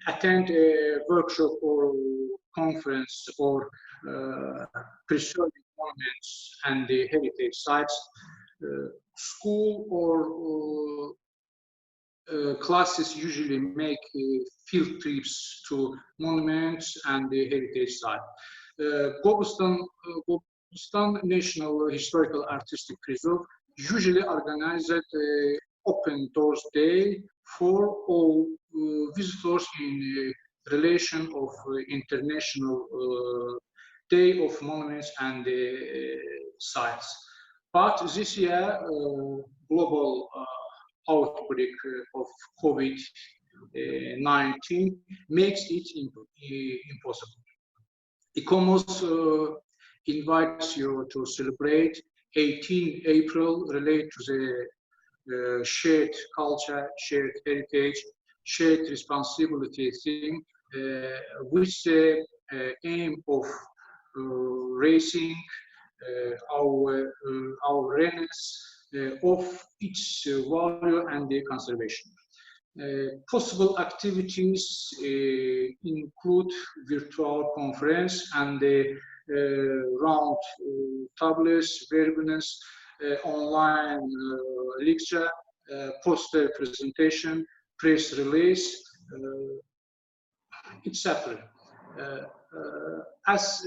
attend a workshop or conference or preserving monuments and the heritage sites, school or classes usually make field trips to monuments and the heritage site. Qobustan National Historical Artistic Preserve usually organized Open Doors Day for all visitors in relation of International Day of Monuments and Sites. But this year, global outbreak of COVID-19 makes it impossible. ICOMOS invites you to celebrate 18 April related to the shared culture, shared heritage, shared responsibility thing, with the aim of raising our awareness of its value and the conservation. Possible activities include virtual conference and round tables, webinars, online lecture, poster presentation, press release, etc. As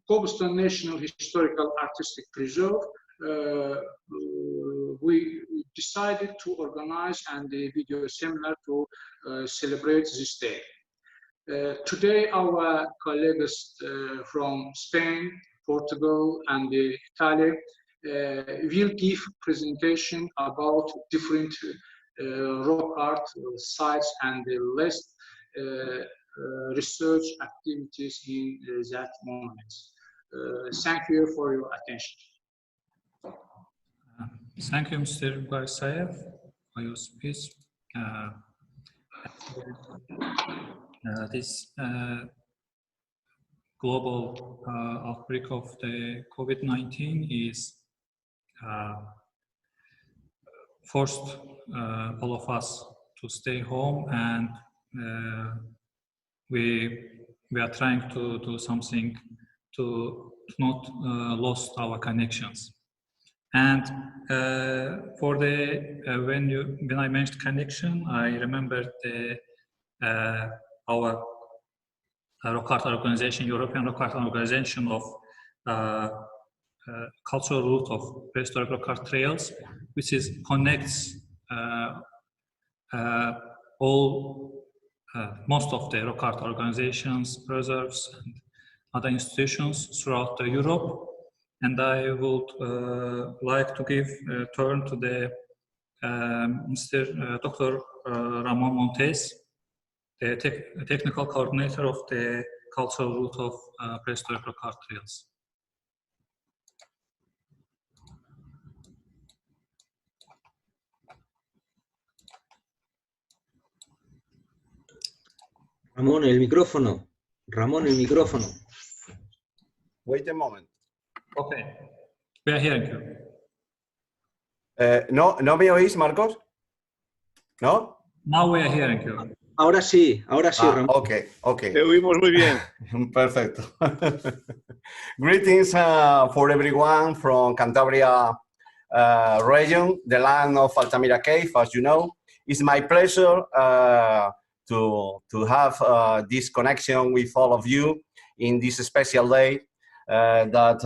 Qobustan National Historical Artistic Preserve, we decided to organize a video seminar to celebrate this day. Today, our colleagues from Spain, Portugal, and Italy will give presentation about different rock art sites and the list research activities in that monuments. Thank you for your attention. Thank you, Mr. Vüqar Isayev, for your speech. This global outbreak of the COVID-19 is forced all of us to stay home, and we are trying to do something to not lose our connections. And for the when I mentioned connection, I remembered our rock art organization, European Rock Art Organization of cultural route of prehistoric rock art trails, which connects most of the rock art organizations, preserves, and other institutions throughout Europe. And I would like to give a turn to the Dr. Ramon Montes, the technical coordinator of the cultural route of prehistoric rock art trails. Ramón, el micrófono. Ramón, el micrófono. Wait a moment. Okay, we are hearing you. ¿No me oís, Marcos? ¿No? Now we are hearing you. Ahora sí, Ramón. Okay. Te oímos muy bien. Perfecto. Greetings for everyone from Cantabria region, the land of Altamira Cave, as you know. It's my pleasure to have this connection with all of you in this special day that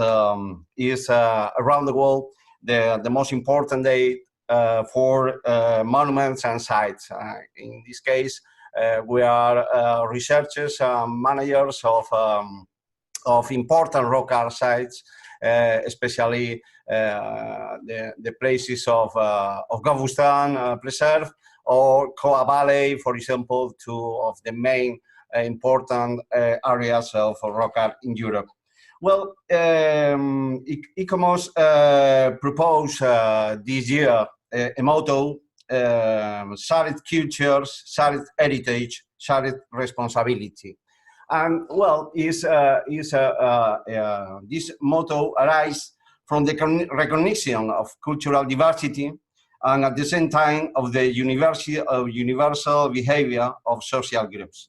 is around the world the most important day for monuments and sites. In this case, we are researchers and managers of important rock art sites, especially the places of Gobustan Preserve or Coa Valley, for example, two of the main important areas of rock art in Europe. Well, ICOMOS proposed this year a motto, shared cultures, shared heritage, shared responsibility. And well, this motto arises from the recognition of cultural diversity and at the same time of the universal behavior of social groups.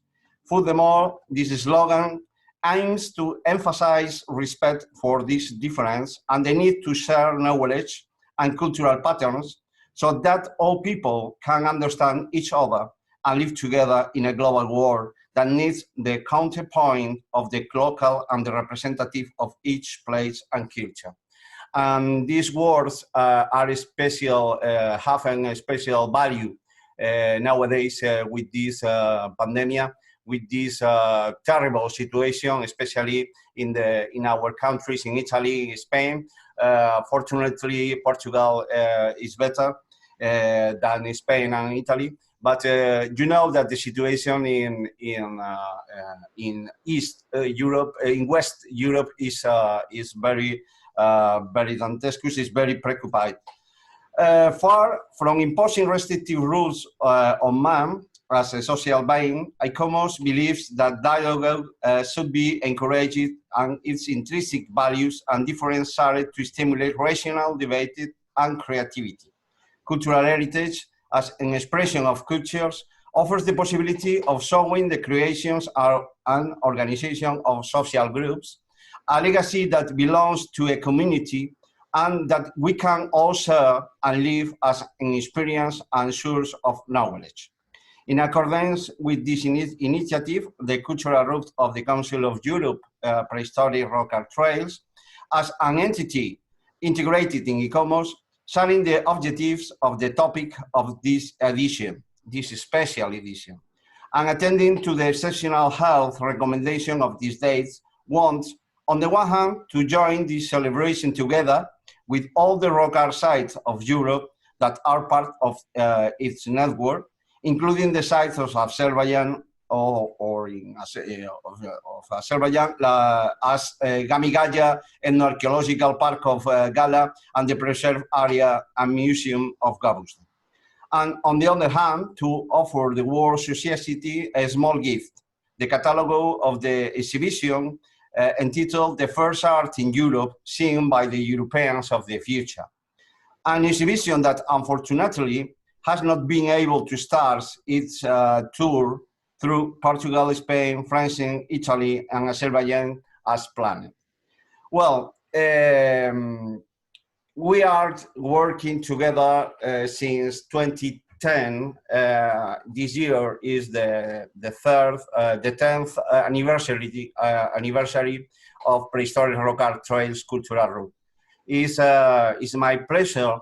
Furthermore, this slogan aims to emphasize respect for this difference and the need to share knowledge and cultural patterns so that all people can understand each other and live together in a global world that needs the counterpoint of the local and the representative of each place and culture. And these words are special, having a special value nowadays with this pandemic, with this terrible situation, especially in our countries, in Italy, Spain. Fortunately, Portugal is better than Spain and Italy. But you know that the situation in East Europe, in West Europe, is very dantescous, is very preoccupied. Far from imposing restrictive rules on man as a social being, ICOMOS believes that dialogue should be encouraged and its intrinsic values and difference are to stimulate rational debate and creativity. Cultural heritage, as an expression of cultures, offers the possibility of showing the creations and organization of social groups, a legacy that belongs to a community and that we can all share and live as an experience and source of knowledge. In accordance with this initiative, the cultural route of the Council of Europe Prehistoric Rock Art Trails, as an entity integrated in ICOMOS, sharing the objectives of the topic of this edition, this special edition, and attending to the exceptional health recommendation of these dates, wants, on the one hand, to join this celebration together with all the rock art sites of Europe that are part of its network, including the sites of Azerbaijan of Azerbaijan, as Gamigaya Ethnoarchaeological Park of Gala and the preserved area and museum of Gobustan. And on the other hand, to offer the World Society a small gift, the catalogue of the exhibition entitled The First Art in Europe Seen by the Europeans of the Future. An exhibition that unfortunately has not been able to start its tour through Portugal, Spain, France, Italy, and Azerbaijan as planned. Well, we are working together since 2010. This year is the 10th anniversary of Prehistoric Rock Art Trails Cultural Route. It's my pleasure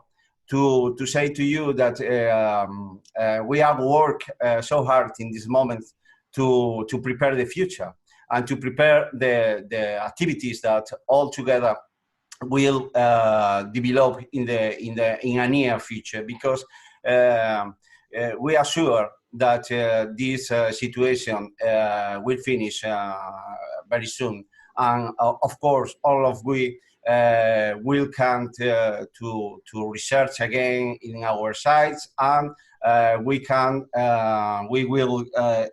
to say to you that we have worked so hard in this moment to prepare the future and to prepare the activities that all together will develop in a near future, because we are sure that this situation will finish very soon, and of course all of we will come to research again in our sites, and we will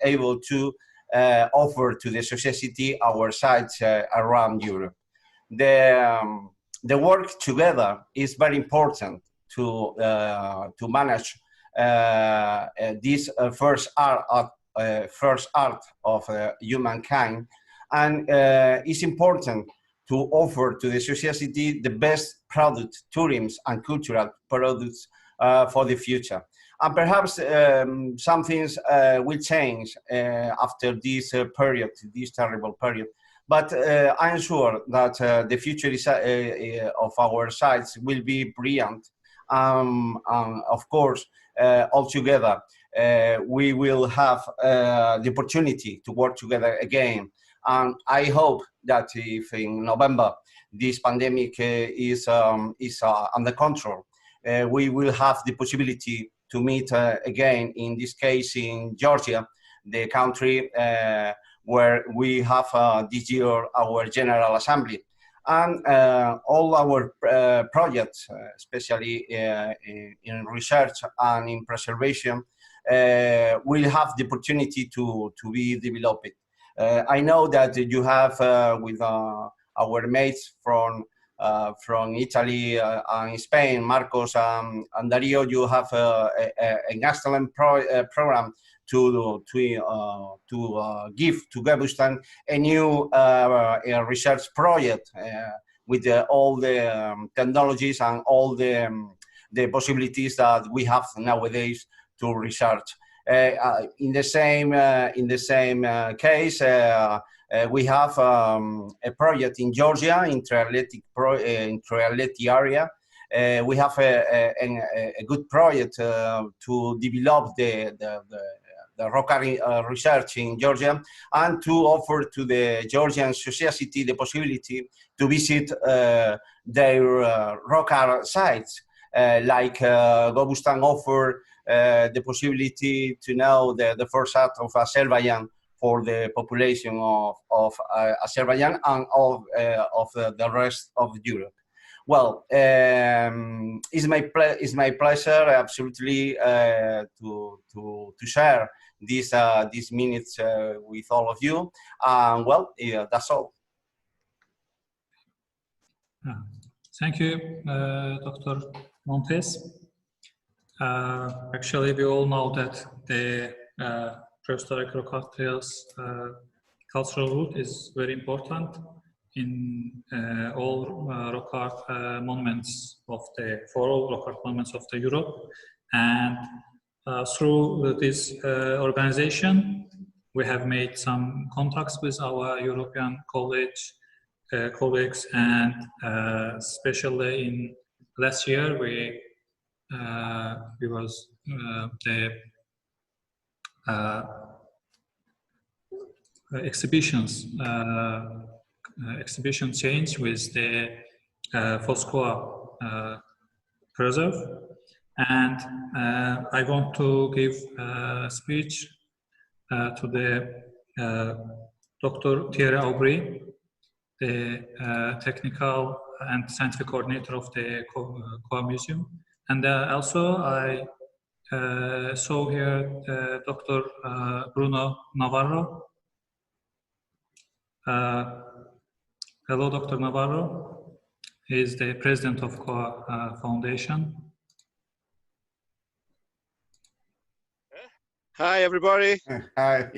able to offer to the society our sites around Europe. The work together is very important to manage this first art of humankind, and it's important to offer to the society the best product, tourism and cultural products for the future. And perhaps some things will change after this period, this terrible period. But I'm sure that the future of our sites will be brilliant. Of course, all together, we will have the opportunity to work together again. And I hope that if in November this pandemic is under control, we will have the possibility to meet again, in this case in Georgia, the country where we have this year our General Assembly. And all our projects, especially in research and in preservation, will have the opportunity to be developed. I know that you have with our mates from Italy and Spain, Marcos and Dario, you have an excellent program to give to Gobustan a new research project with all the technologies and all the possibilities that we have nowadays to research. In the same case, we have a project in Georgia, in Triathletic area. We have a good project to develop the rock research in Georgia, and to offer to the Georgian society the possibility to visit their rock art sites, like Gobustan offer the possibility to know the first art of Azerbaijan for the population of Azerbaijan and of the rest of Europe. Well, it's my pleasure absolutely to share these minutes with all of you. Well, yeah, that's all. Thank you, Dr. Montes. Actually, we all know that the prehistoric rock art trails cultural route is very important in all rock art monuments of the Europe, and through this organization, we have made some contacts with our European colleagues, and especially in last year we was the exhibition change with the Foz Coa preserve, and I want to give a speech to the Dr. Thierry Aubry, the technical and scientific coordinator of the Coa Museum, and also I saw here Dr. Bruno Navarro. Hello, Dr. Navarro. He is the president of Coa Foundation. Hi, everybody. Hi.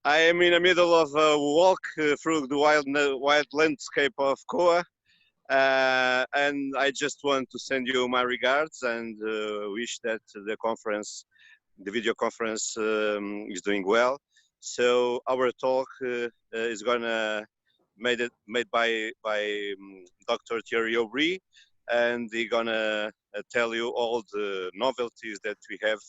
I am in the middle of a walk through the wild landscape of Coa, and I just want to send you my regards and wish that the video conference is doing well. So our talk is gonna made by Dr. Thierry Aubry, and they're gonna tell you all the novelties that we have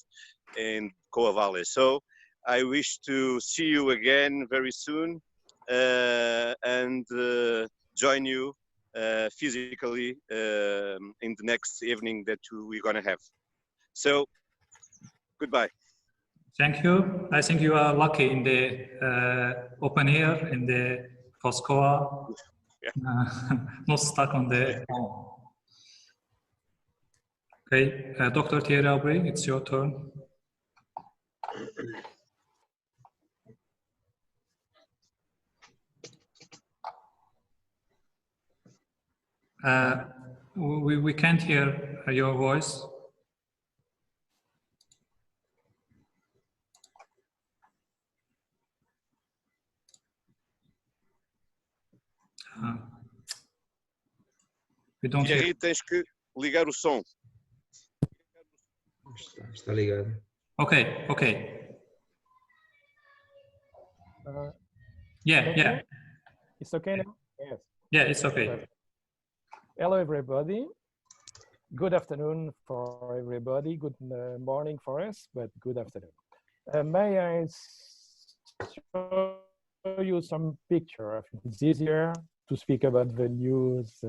in Coa Valley. So I wish to see you again very soon and join you physically in the next evening that we're gonna have. So goodbye. Thank you. I think you are lucky in the open air in the Foz Coa, not stuck on the home. Okay, Dr. Thierry Aubry, it's your turn. We can't hear your voice. We don't hear. Thierry, tens que ligar o som. Está ligado. Okay, okay. Yeah. It's okay now? Yes. Yeah, it's okay. Hello, everybody. Good afternoon for everybody. Good morning for us, but good afternoon. May I show you some picture? It's easier to speak about the news,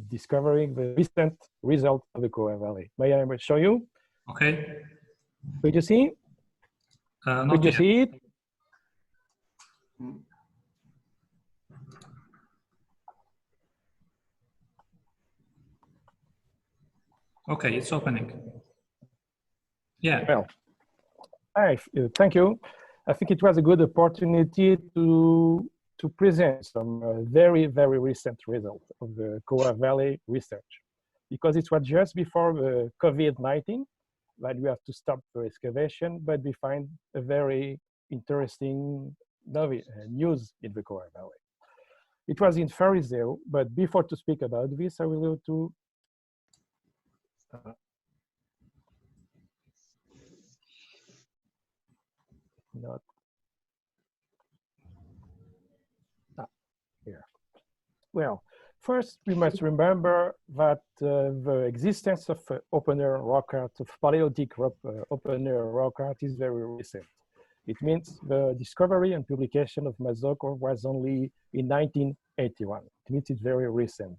discovering the recent result of the Coa Valley. May I show you? Okay. Could you see? Could you see it? Okay, it's opening. Yeah. Well, thank you. I think it was a good opportunity to present some very, very recent results of the Coa Valley research, because it was just before the COVID-19, that we have to stop the excavation, but we find a very interesting news in the Coa Valley. It was in Fariseu, but before to speak about this, I will go to here. Well, first we must remember that the existence of open-air rock art, of Paleolithic open-air rock art, is very recent. It means the discovery and publication of Mazoko was only in 1981. It means it's very recent.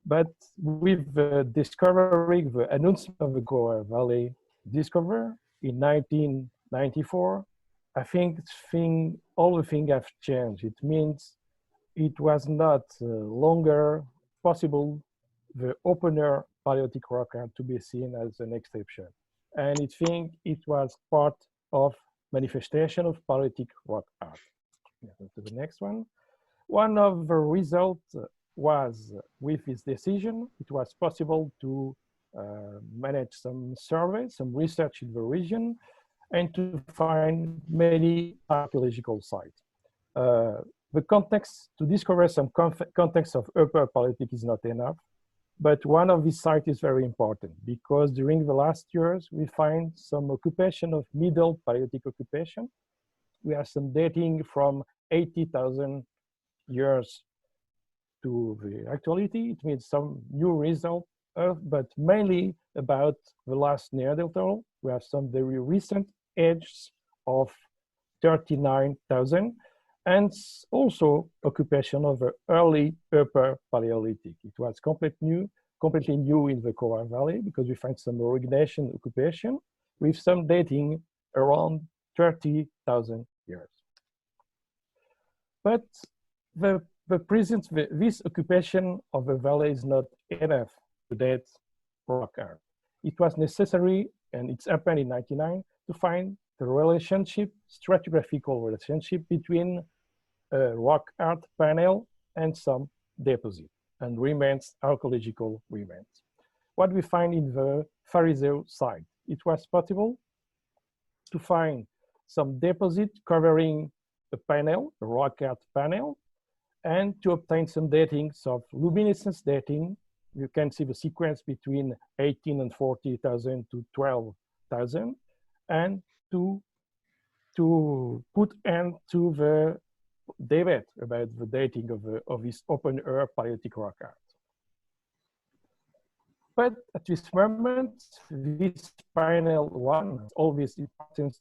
But with the discovery, the announcement of the Coa Valley discovery in 1994, I think all the things have changed. It means it was not longer possible the open-air Paleolithic rock art to be seen as an exception. And I think it was part of manifestation of Paleolithic rock art. To the next one. One of the results was, with this decision, it was possible to manage some surveys, some research in the region, and to find many archaeological sites. The context, to discover some context of Upper Paleolithic is not enough, but one of these sites is very important because during the last years, we find some occupation of Middle Paleolithic occupation. We have some dating from 80,000 years to the actuality. It means some new result, but mainly about the last Neanderthal. We have some very recent ages of 39,000. And also occupation of the early Upper Paleolithic. It was completely new in the Coa Valley because we find some origination occupation with some dating around 30,000 years. But this occupation of the valley is not enough to date rock art. It was necessary, and it's happened in 1999, to find the relationship, stratigraphical relationship between a rock art panel and some deposit and remains, archaeological remains. What we find in the Fariseu site, it was possible to find some deposit covering the panel, the rock art panel, and to obtain some datings of luminescence dating. You can see the sequence between 18 and 40,000 to 12,000, and to put end to the debate about the dating of this open-air Paleolithic rock art. But at this moment, this panel one, all this importance,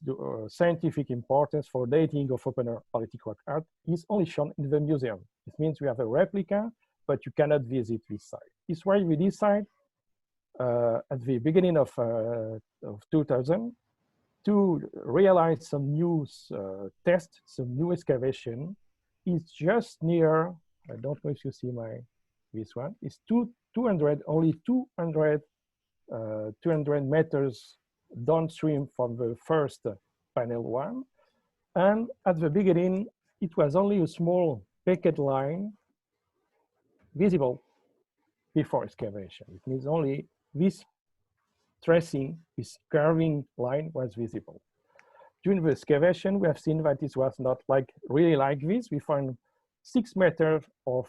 scientific importance for dating of open-air Paleolithic rock art is only shown in the museum. It means we have a replica, but you cannot visit this site. It's why we decide at the beginning of 2000 to realize some new tests, some new excavation. It's just near, I don't know if you see this one, it's 200 meters downstream from the first panel one. And at the beginning, it was only a small picket line visible before excavation. It means only this tracing, this carving line was visible. During the excavation, we have seen that it was not really like this. We found 6 meters of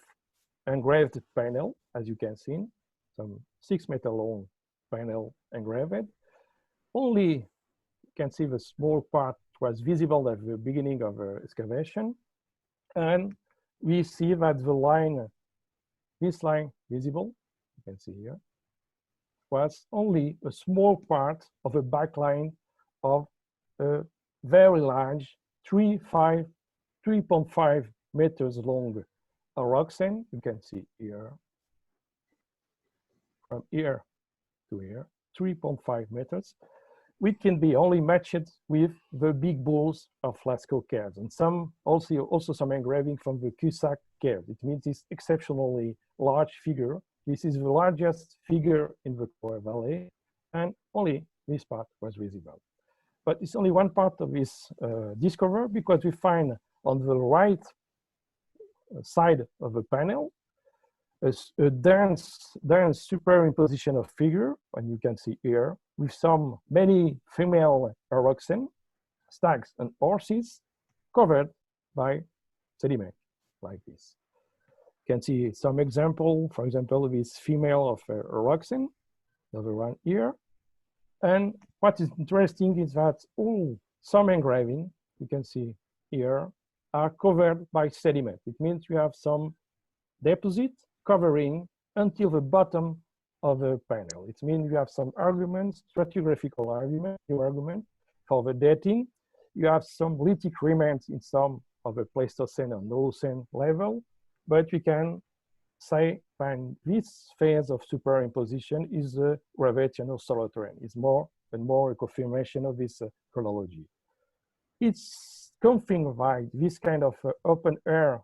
engraved panel, as you can see, some 6 meter long panel engraved. Only you can see the small part was visible at the beginning of the excavation. And we see that the line, this line visible, you can see here, was only a small part of a backline of a very large 3.5 meters long rock seam. You can see here, from here to here, 3.5 meters, which can be only matched with the big bulls of Lascaux caves, and some also some engraving from the Cussac cave. It means this exceptionally large figure. This is the largest figure in the Coa Valley, and only this part was visible. But it's only one part of this discovery, because we find on the right side of the panel a dense superimposition of figure, and you can see here with many female oxen, stags, and horses covered by sediment like this. You can see some example, for example, this female of oxen, another one here. And what is interesting is that some engraving, you can see here, are covered by sediment. It means you have some deposit covering until the bottom of the panel. It means you have some arguments, stratigraphical argument, new argument for the dating. You have some lithic remains in some of the Pleistocene and Holocene level, but we can say that this phase of superimposition is a gravitational Solotherrene. It's more and more a confirmation of this chronology. It's something like this kind of open air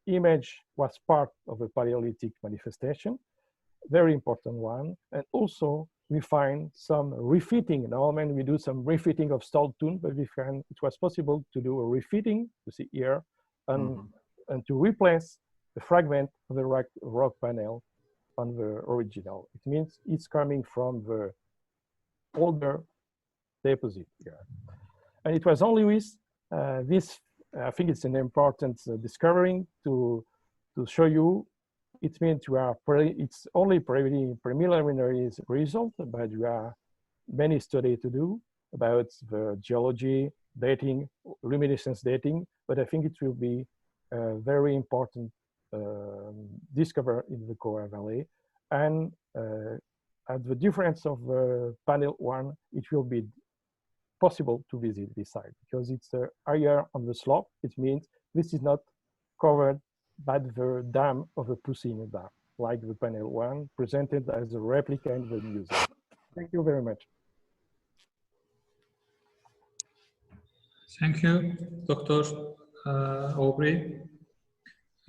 image was part of a Paleolithic manifestation, very important one. And also we find some refitting. Normally we do some refitting of Stoltun, but we find it was possible to do a refitting, you see here, and to replace the fragment of the rock panel on the original. It means it's coming from the older deposit here. And it was only with this, I think it's an important discovering to show you. It means it's only preliminary result, but we have many studies to do about the geology, dating, luminescence dating, but I think it will be a very important discovery in the Coa Valley. And at the difference of panel 1, it will be possible to visit this site because it's higher on the slope. It means this is not covered by the dam of the Poussine Dam, like the panel 1 presented as a replica in the museum. Thank you very much. Thank you, Dr. Aubry.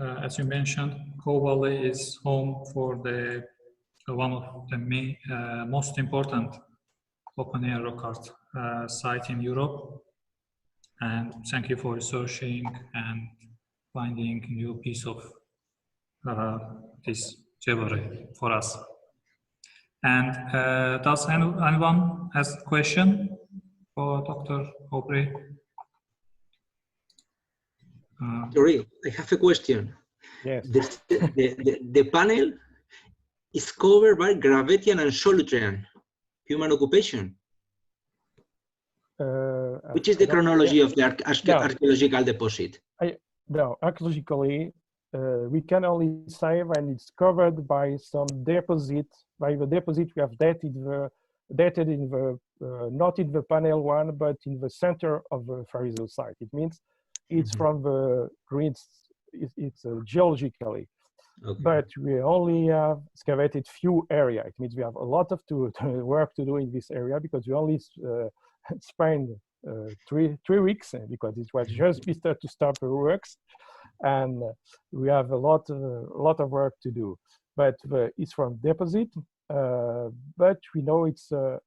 As you mentioned, Coa Valley is home for one of the most important open-air rock art site in Europe. And thank you for researching and finding a new piece of this jewelry for us. And does anyone has a question for Dr. Aubry? Thierry, I have a question. Yes. The panel is covered by Gravettian and Solutrean human occupation. Which is the chronology of the archaeological deposit? No, archaeologically, we can only say when it's covered by some deposit. By the deposit, we have dated in the not in the panel 1, but in the center of the Fariso site. It means it's from the greens. It's geologically. Okay. But we only have excavated few area. It means we have a lot of work to do in this area because we only spent 3 weeks because it was just started to start the works, and we have a lot of work to do. But it's from deposit. But we know it's the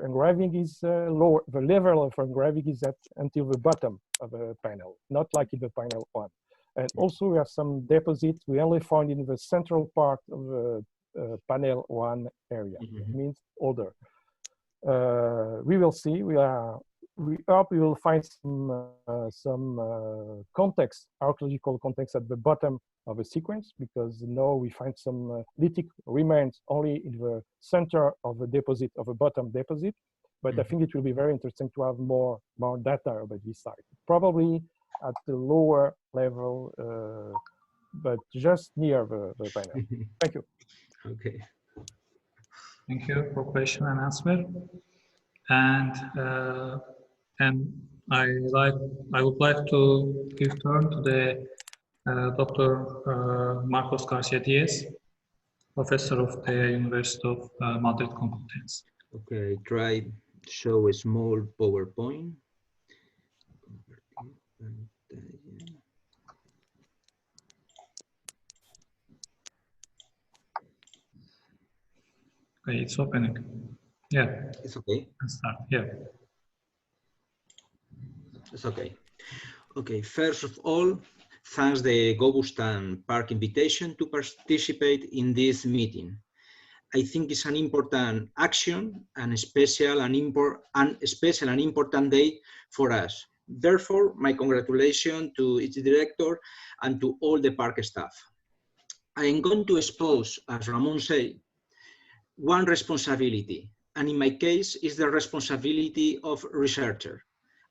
engraving is lower. The level of engraving is until the bottom of the panel, not like in the panel 1. And also we have some deposits we only found in the central part of the panel 1 area. It means older. We will see. We hope we will find some context, archaeological context at the bottom of a sequence, because now we find some lithic remains only in the center of the deposit, of a bottom deposit. But I think it will be very interesting to have more data about this site. Probably at the lower level, but just near the panel. Thank you. Okay. Thank you for question and answer. And I would like to give turn to the Dr. Marcos Garcia Diez, professor of the University of Madrid Complutense. Okay, try show a small PowerPoint. Okay, it's opening. Yeah. It's okay. Let's start. Yeah. It's okay. Okay, first of all, thanks the Gobustan Park invitation to participate in this meeting. I think it's an important action and a special and important day for us. Therefore, my congratulations to its director and to all the park staff. I am going to expose, as Ramon said, one responsibility, and in my case, is the responsibility of researcher.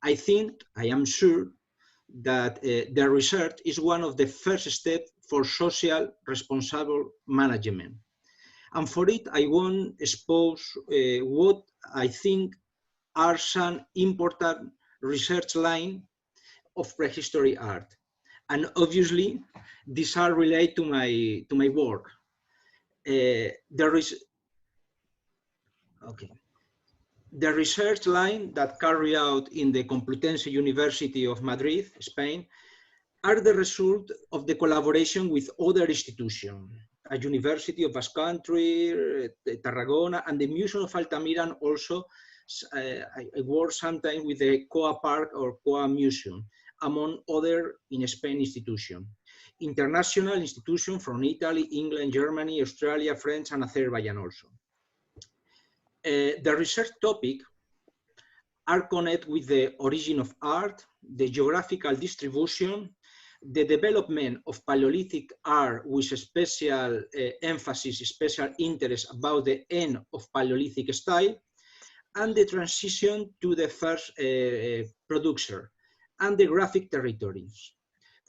I am sure that the research is one of the first steps for social responsible management. And for it, I want to expose what I think are some important research lines of prehistory art. And obviously, these are related to my work. The research line that carry out in the Complutense University of Madrid, Spain, are the result of the collaboration with other institutions, a University of Basque Country, Tarragona, and the Museum of Altamira, and also I work sometimes with the Coa Park or Coa Museum, among other in Spain institutions. International institutions from Italy, England, Germany, Australia, France, and Azerbaijan also. The research topic are connected with the origin of art, the geographical distribution, the development of Paleolithic art with a special emphasis, special interest about the end of Paleolithic style, and the transition to the first producer, and the graphic territories.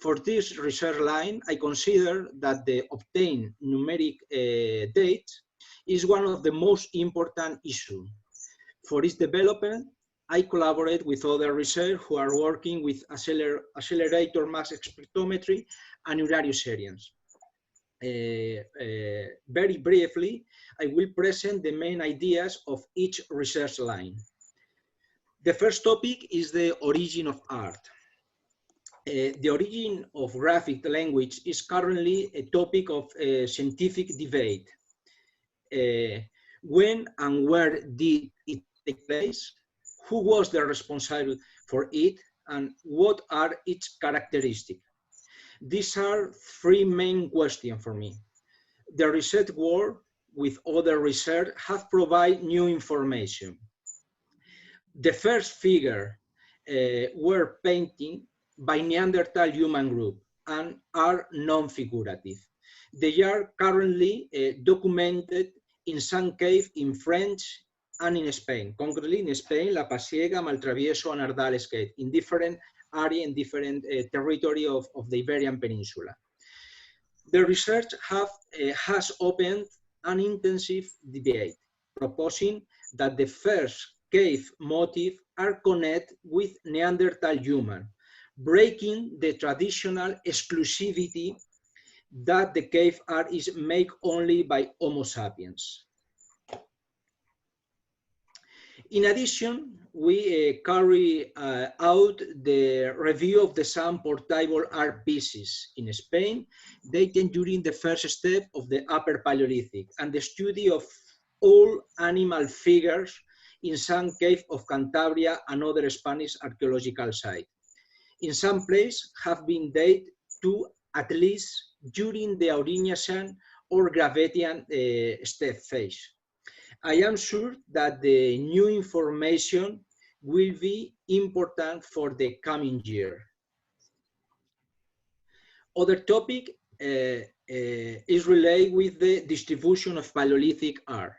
For this research line, I consider that the obtained numeric date is one of the most important issues. For its development, I collaborate with other researchers who are working with accelerator mass spectrometry and Urarius-Serians. Very briefly, I will present the main ideas of each research line. The first topic is the origin of art. The origin of graphic language is currently a topic of scientific debate. When and where did it take place? Who was the responsible for it? And what are its characteristics? These are three main questions for me. The research work with other research have provided new information. The first figure were painted by Neanderthal human group and are non-figurative. They are currently documented in some cave in French and in Spain. Concretely in Spain, La Pasiega, Maltravieso, and Ardales cave, in different areas, in different territory of the Iberian Peninsula. The research has opened an intensive debate, proposing that the first cave motif are connected with Neanderthal human, breaking the traditional exclusivity that the cave art is made only by Homo sapiens. In addition, we carry out the review of the some portable art pieces in Spain, dated during the first step of the Upper Paleolithic, and the study of all animal figures in some cave of Cantabria and other Spanish archaeological sites. In some places have been dated to at least during the Aurignacian or Gravettian step phase. I am sure that the new information will be important for the coming year. Other topic is related with the distribution of Paleolithic art.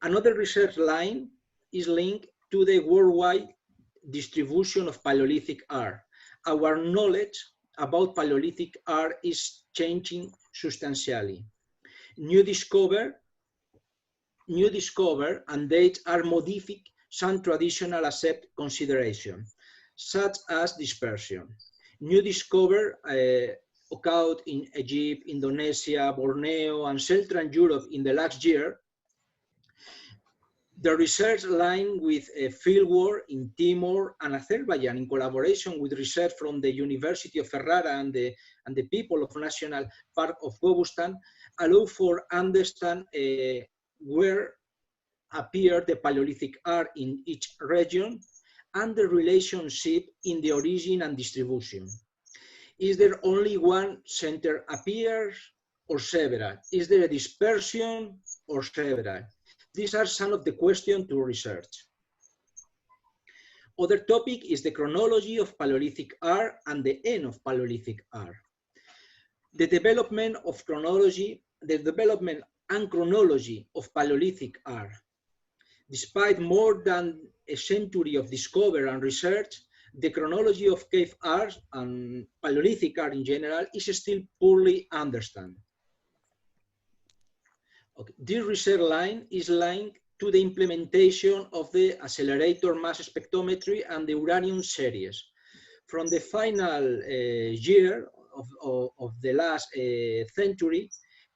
Another research line is linked to the worldwide distribution of Paleolithic art. Our knowledge about Paleolithic art is changing substantially. New discover and dates are modifying some traditional accepted consideration, such as dispersion. New discover occurred in Egypt, Indonesia, Borneo, and Central Europe in the last year. The research line with fieldwork in Timor and Azerbaijan in collaboration with research from the University of Ferrara and the people of National Park of Gobustan allow for understand where appear the Paleolithic art in each region and the relationship in the origin and distribution. Is there only one center appears or several? Is there a dispersion or several? These are some of the questions to research. Other topic is the chronology of Paleolithic art and the end of Paleolithic art. The development and chronology of Paleolithic art. Despite more than a century of discovery and research, the chronology of cave art and Paleolithic art in general is still poorly understood. Okay. This research line is linked to the implementation of the accelerator mass spectrometry and the uranium series. From the final year of the last century,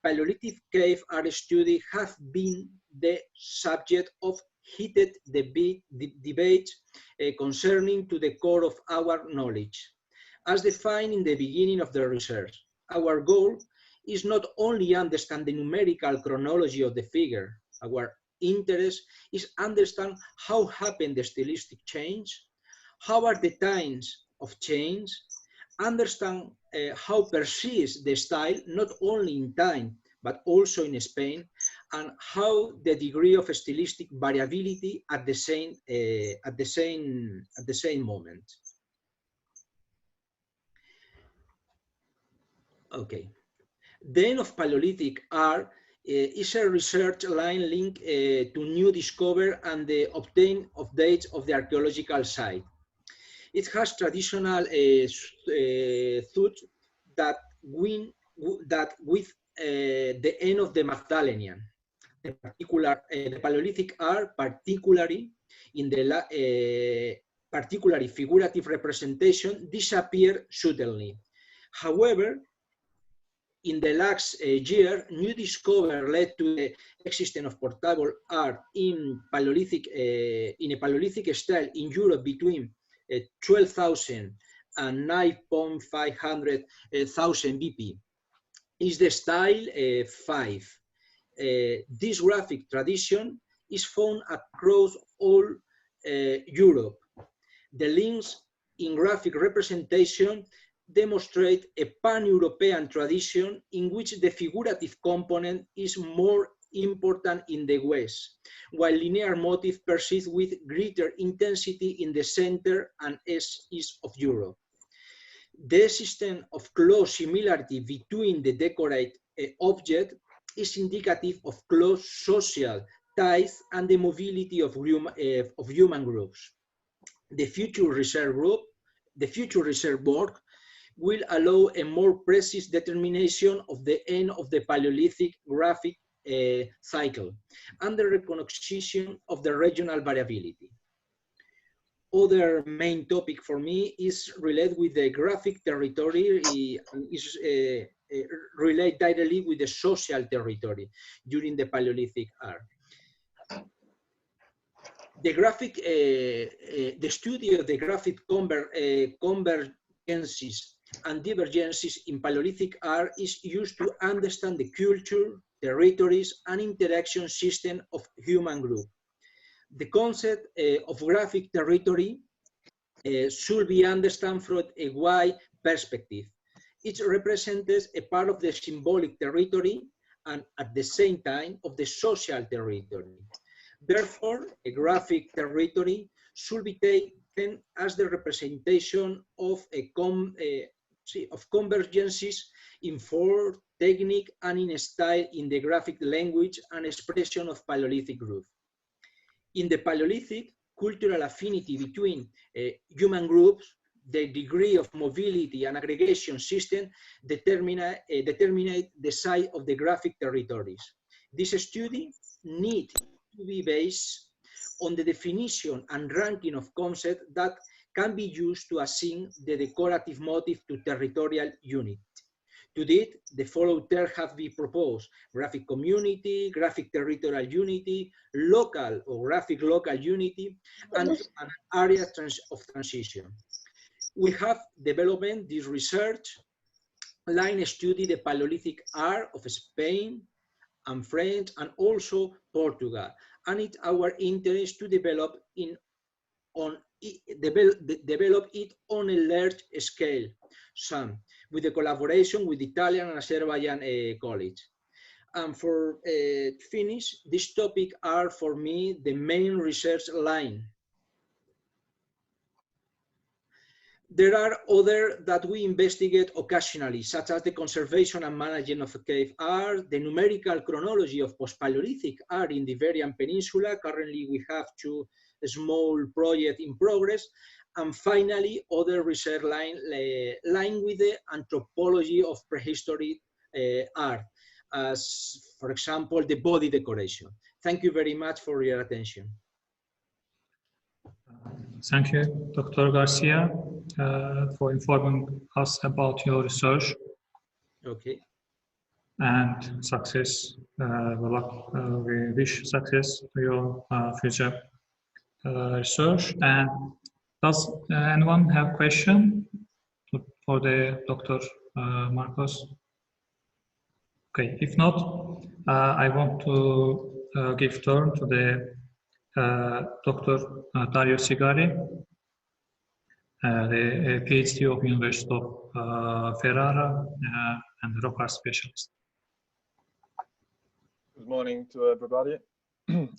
Paleolithic cave art study have been the subject of heated debates concerning to the core of our knowledge. As defined in the beginning of the research, our goal is not only understand the numerical chronology of the figure. Our interest is understand how happened the stylistic change, how are the times of change, understand how persists the style not only in time but also in Spain, and how the degree of stylistic variability at the same moment. Okay. The end of Paleolithic art is a research line linked to new discovery and the obtain of dates of the archaeological site. It has traditional thoughts that with the end of the Magdalenian, the Paleolithic art, particularly in the particularly figurative representation, disappear suddenly. However, in the last year, new discovery led to the existence of portable art in a Paleolithic style in Europe between 12,000 and 9,500 BP. Is the style 5. This graphic tradition is found across all Europe. The links in graphic representation demonstrate a pan-European tradition in which the figurative component is more important in the West, while linear motif persists with greater intensity in the center and east of Europe. The existence of close similarity between the decorated object is indicative of close social ties and the mobility of human groups. The future research work will allow a more precise determination of the end of the Paleolithic graphic cycle and the recognition of the regional variability. Other main topic for me is related with the graphic territory, is related directly with the social territory during the Paleolithic art. The study of the graphic convergences and divergences in Paleolithic art is used to understand the culture, territories, and interaction system of human group. The concept of graphic territory should be understood from a wide perspective. It represents a part of the symbolic territory and at the same time of the social territory. Therefore, a graphic territory should be taken as the representation of convergences in form, technique, and in style in the graphic language and expression of Paleolithic group. In the Paleolithic, cultural affinity between human groups, the degree of mobility and aggregation system determine the size of the graphic territories. This study needs to be based on the definition and ranking of concepts that can be used to assign the decorative motif to territorial unit. To date, the following terms have been proposed: graphic community, graphic territorial unity, local or graphic local unity, and an area of transition. We have developed this research line study the Paleolithic art of Spain and France and also Portugal, and it's our interest to develop it on a large scale, with the collaboration with Italian and Azerbaijan college. And for finish, this topic are for me the main research line. There are other that we investigate occasionally, such as the conservation and management of cave art, the numerical chronology of post-Paleolithic art in the Iberian Peninsula. Currently, we have 2 small projects in progress. And finally, other research line with the anthropology of prehistoric art, as, for example, the body decoration. Thank you very much for your attention. Thank you, Dr. Garcia, for informing us about your research. Okay. And success. We wish success to your future research. And does anyone have question for the Dr. Marcos? Okay, if not, I want to give turn to the Dr. Dario Sigari, the PhD of University of Ferrara and rock art specialist. Good morning to everybody.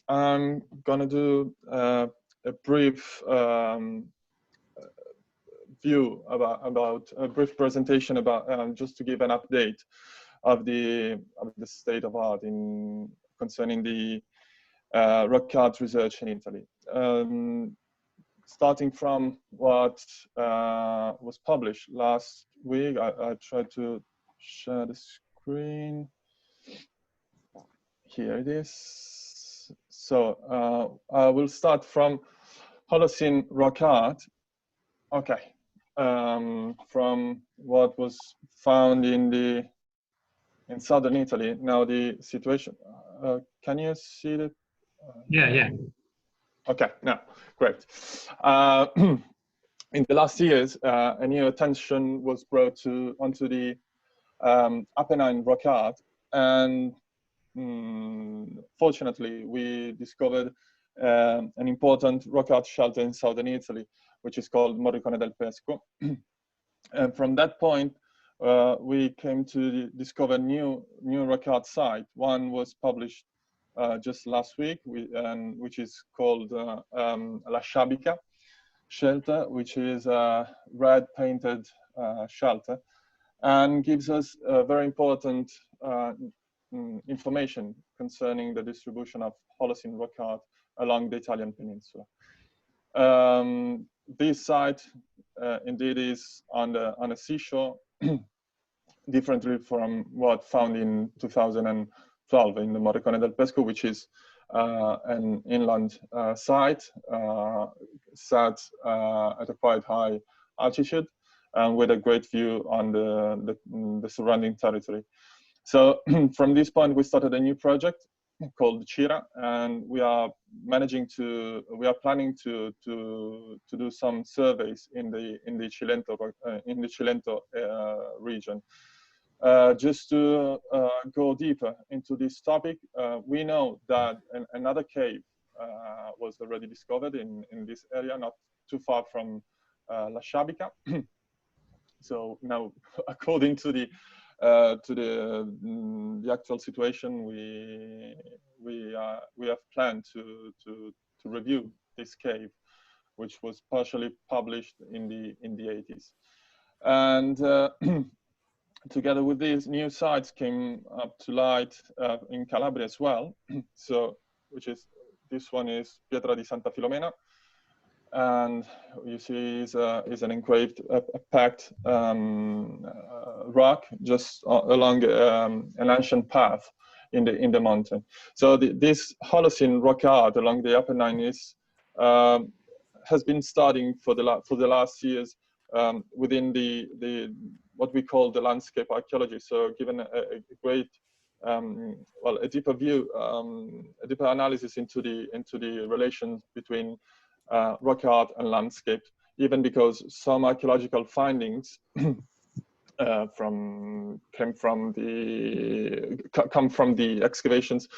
I'm gonna do a brief view about a brief presentation about just to give an update of the state of art concerning the rock art research in Italy. Starting from what was published last week, I tried to share the screen. Here it is. So I will start from Holocene rock art. Okay, from what was found in southern Italy. Now the situation. Can you see the? Yeah. Okay, now great. In the last years, a new attention was brought onto the Apennine rock art, and fortunately, we discovered an important rock art shelter in southern Italy, which is called Morricone del Pesco. And from that point, we came to discover new rock art site. One was published just last week, which is called La Sharika Shelter, which is a red painted shelter, and gives us very important information concerning the distribution of Holocene rock art along the Italian peninsula. This site indeed is on a seashore, differently from what found in 2012 in the Morricone del Pesco, which is an inland site set at a quite high altitude and with a great view on the surrounding territory. So from this point, we started a new project called Cira, and we are planning to do some surveys in the Cilento region. Just to go deeper into this topic, we know that another cave was already discovered in this area, not too far from La Sharika. So now, according to the actual situation, we have planned to review this cave, which was partially published in the 80s, and together with these new sites came up to light in Calabria as well. So, this one is Pietra di Santa Filomena, and you see is an engraved, packed rock just along an ancient path in the mountain. So this Holocene rock art along the Apennine has been studying for the last years within the what we call the landscape archaeology. So given a great a deeper view, a deeper analysis into the relations between rock art and landscape, even because some archaeological findings come from the excavations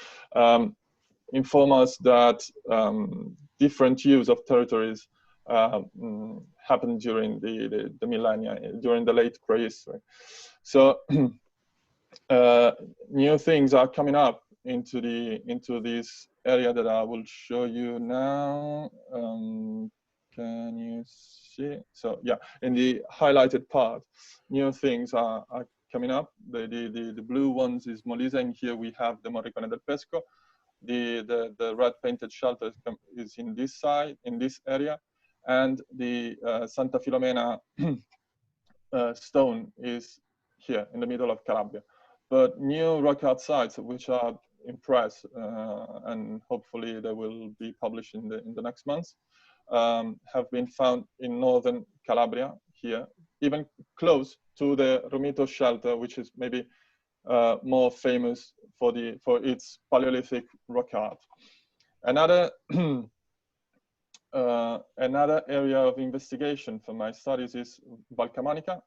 inform us that different use of territories happened during the millennia, during the late prehistory. So new things are coming up into this area that I will show you now. Can you see? So yeah, in the highlighted part, new things are coming up. The blue ones is Molise, and here we have the Morricone del Pesco. The red painted shelter is in this side, in this area, and the Santa Filomena stone is here in the middle of Calabria. But new rock art sites, which are in press, and hopefully they will be published in the next months, have been found in northern Calabria here, even close to the Romito shelter, which is maybe more famous for its Paleolithic rock art. Another another area of investigation for my studies is Val Camonica,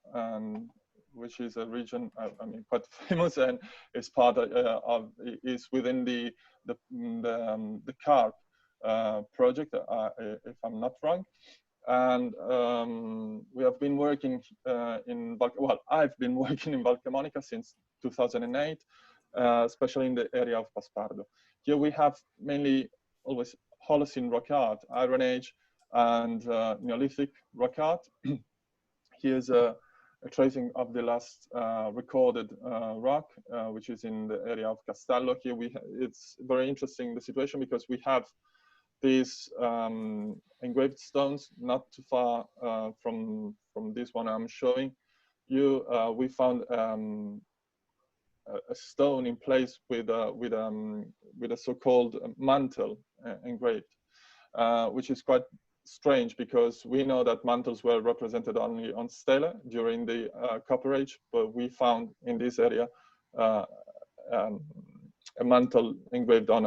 which is a region I mean quite famous, and is part of is within the CARP project, if I'm not wrong. And we have been working I've been working in Val Camonica since 2008, especially in the area of Paspardo. Here we have mainly always Holocene rock art, Iron Age, and Neolithic rock art. Here's a tracing of the last recorded rock, which is in the area of Castello. Here it's very interesting, the situation, because we have these engraved stones not too far from this one I'm showing you. We found a stone in place with a so-called mantle engraved, which is quite strange, because we know that mantles were represented only on stela during the Copper Age, but we found in this area a mantle engraved on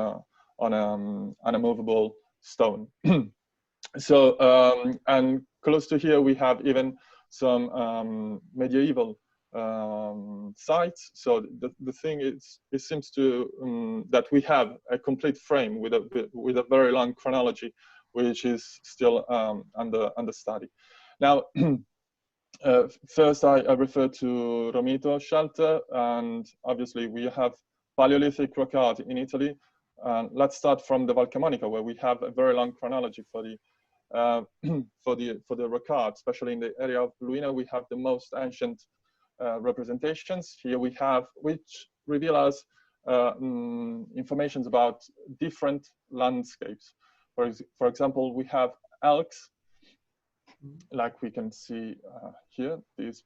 a movable stone. So and close to here we have even some medieval sites. So the thing is, it seems to that we have a complete frame with a very long chronology, which is still under study. Now, first I refer to Romito shelter, and obviously we have Paleolithic rock art in Italy. Let's start from the Val Camonica, where we have a very long chronology for the rock art, especially in the area of Luina. We have the most ancient representations. Here we have, which reveal us information about different landscapes. For example, we have elks, like we can see here, this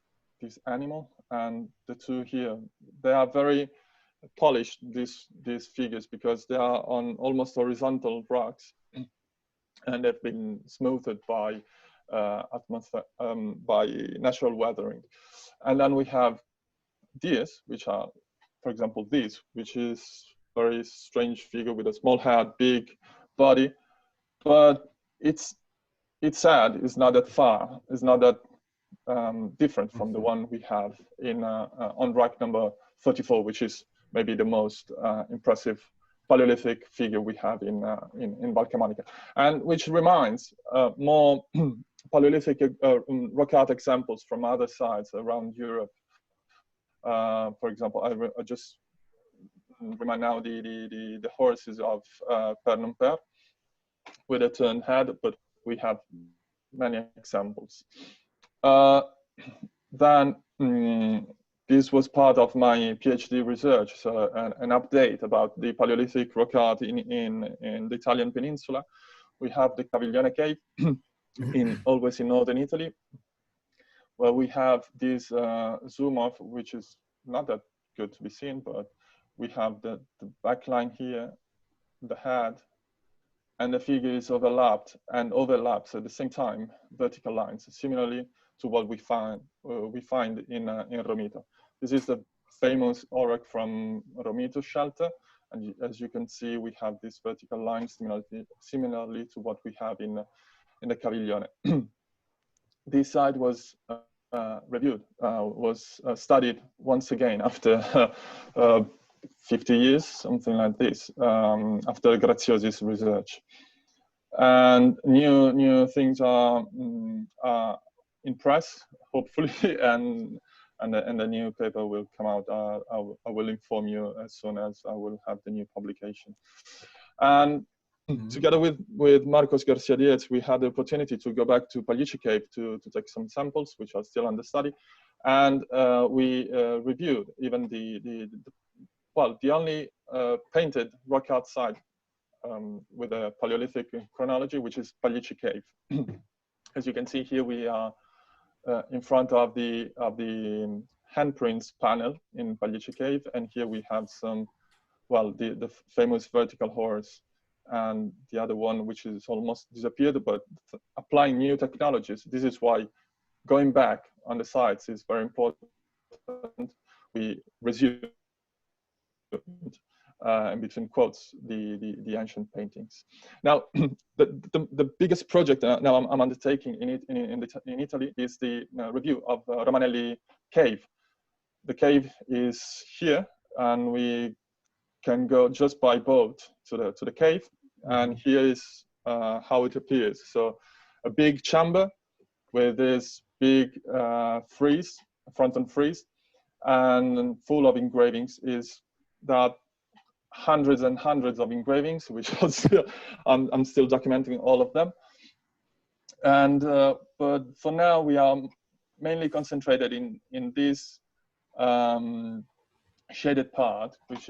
animal, and the two here. They are very polished, these figures, because they are on almost horizontal rocks, and they've been smoothed by by natural weathering. And then we have Diez, which are, for example, this, which is very strange figure with a small head, big body, but it's sad. It's not that far. It's not that different from the one we have in on rock number 34, which is maybe the most impressive Paleolithic figure we have in Val Camonica, and which reminds more Paleolithic rock art examples from other sites around Europe. For example, I just remind now the horses of Père with a turned head, but we have many examples. Then this was part of my PhD research, so an update about the Paleolithic rock art in the Italian peninsula. We have the Caviglione Cave, always in northern Italy, where we have this zoom off, which is not that good to be seen, but we have the back line here, the head, and the figure is overlapped and overlaps at the same time vertical lines, similarly to what we find in Romito. This is the famous auroch from Romito shelter, and as you can see, we have this vertical line similarly to what we have in the Caviglione. This site was reviewed, was studied once again after 50 years, something like this, after Graziosi's research. And new things are in press, hopefully, and and the new paper will come out. I will inform you as soon as I will have the new publication. And together with Marcos Garcia Diez, we had the opportunity to go back to Palici Cave to take some samples, which are still under study. And we reviewed even the only painted rock art site with a Paleolithic chronology, which is Palici Cave. As you can see here, we are in front of the handprints panel in Palici Cave, and here we have some, the famous vertical horse, and the other one which is almost disappeared, but applying new technologies. This is why going back on the sites is very important. We resumed, in between quotes, the ancient paintings. Now, the biggest project now I'm undertaking in Italy is the review of Romanelli Cave. The cave is here, and we can go just by boat to the cave, and here is how it appears. So a big chamber with this big frieze, fronton frieze, and full of engravings. Is that hundreds and hundreds of engravings, which I'm still documenting all of them. And but for now we are mainly concentrated in this shaded part, which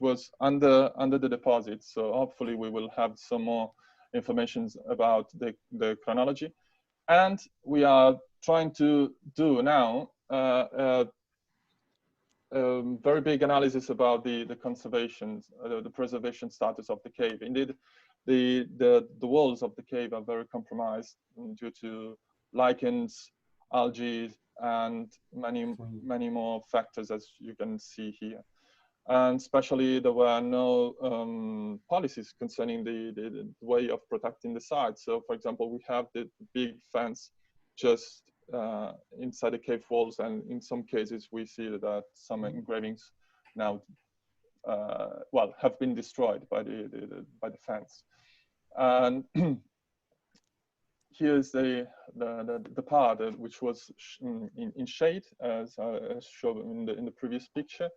was under the deposit. So hopefully we will have some more information about the chronology. And we are trying to do now very big analysis about the conservation, the preservation status of the cave. Indeed, the walls of the cave are very compromised due to lichens, algae, and many more factors, as you can see here. And especially there were no policies concerning the way of protecting the site. So, for example, we have the big fence just inside the cave walls, and in some cases we see that some engravings now have been destroyed by the fence. And here's the part which was in shade, as shown in the previous picture.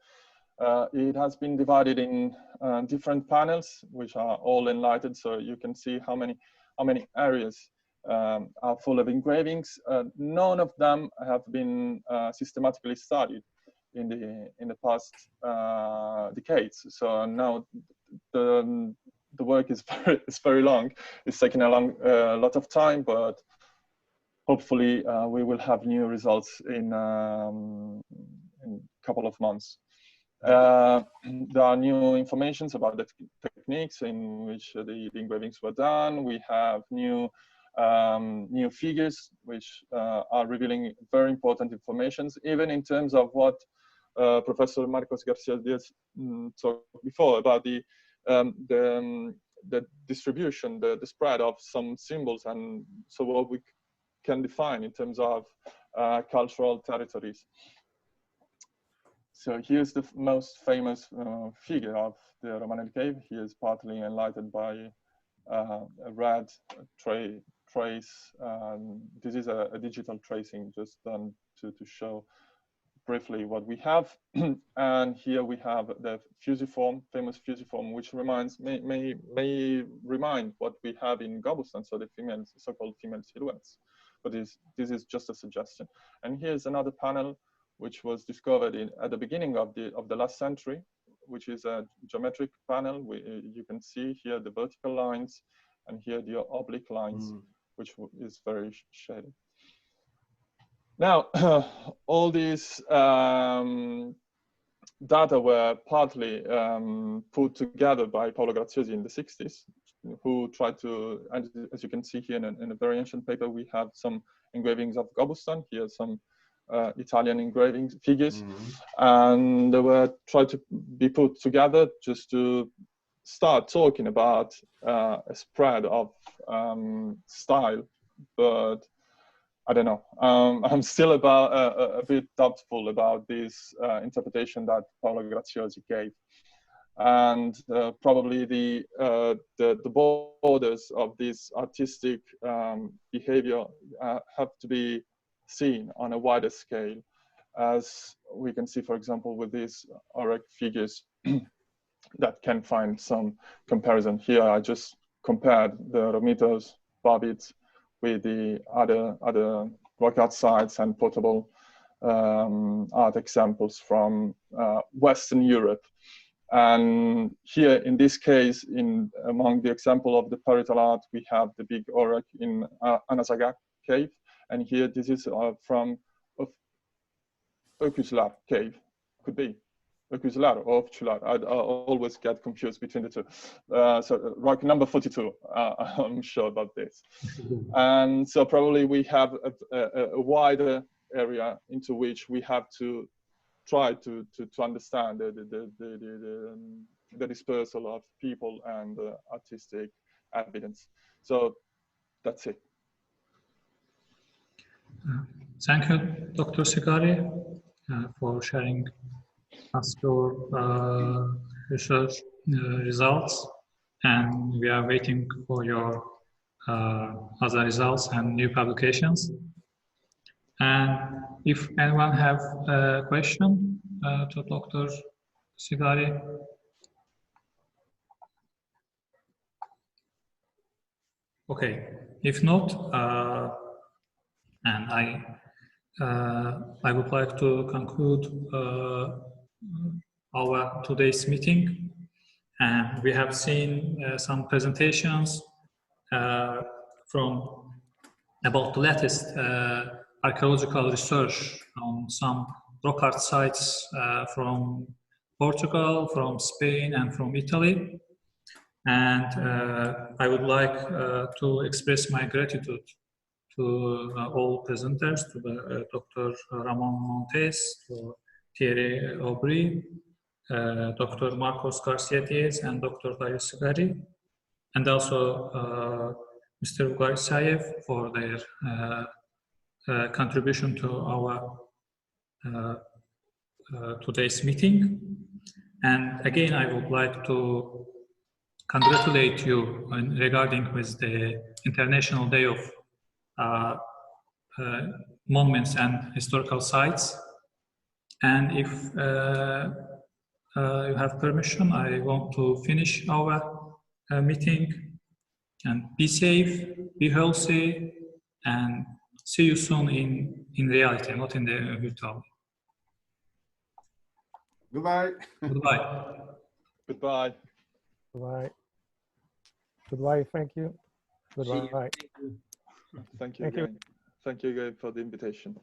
It has been divided in different panels, which are all enlightened, so you can see how many areas are full of engravings. None of them have been systematically studied in the past decades. So now the work is very long. It's taken a lot of time, but hopefully we will have new results in a couple of months. There are new informations about the techniques in which the engravings were done. We have new figures which are revealing very important information, even in terms of what Professor Marcos Garcia Diez talked before about the distribution, the spread of some symbols, and so what we can define in terms of cultural territories. So here's the most famous figure of the Romanelli Cave. He is partly enlightened by a red trace. This is a digital tracing just done to show briefly what we have. And here we have the fusiform, famous fusiform, which may remind what we have in Gobustan, so the so-called female silhouettes. But this is just a suggestion. And here's another panel which was discovered at the beginning of the last century, which is a geometric panel. You can see here the vertical lines, and here the oblique lines, which is very shaded. Now, all these data were partly put together by Paolo Graziosi in the 60s, who tried to, as you can see here in a very ancient paper, we have some engravings of Gobustan. Here some Italian engraving figures, and they were tried to be put together just to start talking about a spread of style, but I don't know. I'm still a bit doubtful about this interpretation that Paolo Graziosi gave, and probably the borders of this artistic behavior have to be seen on a wider scale. as we can see, for example, with these Auric figures that can find some comparison. Here I just compared the Romitos, Barbids with the other rock art sites and potable art examples from Western Europe. And here, in this case, among the example of the parietal art, we have the big Auric in Anasaga cave. And here, this is from Öküzler cave, could be. Öküzler or Öküzler, I always get confused between the two. So rock number 42, I'm sure about this. And so probably we have a wider area into which we have to try to understand the dispersal of people and artistic evidence. So that's it. Thank you, Dr. Sigari, for sharing us your research results, and we are waiting for your other results and new publications. And if anyone have a question to Dr. Sigari. Okay, if not, and I would like to conclude our today's meeting. And we have seen some presentations about the latest archaeological research on some rock art sites from Portugal, from Spain, and from Italy. And I would like to express my gratitude to all presenters, to Dr. Ramon Montes, to Thierry Aubry, Dr. Marcos Garcia Diez, and Dr. Thierry Sigari, and also Mr. Vüqar Isayev for their contribution to our today's meeting. And again, I would like to congratulate you regarding with the International Day of Monuments and Historical Sites. And if you have permission, I want to finish our meeting. And be safe, be healthy, and see you soon in reality, not in the virtual. Goodbye. Goodbye. Goodbye. Goodbye. Goodbye. Thank you. Goodbye. Thank you. Thank you again for the invitation.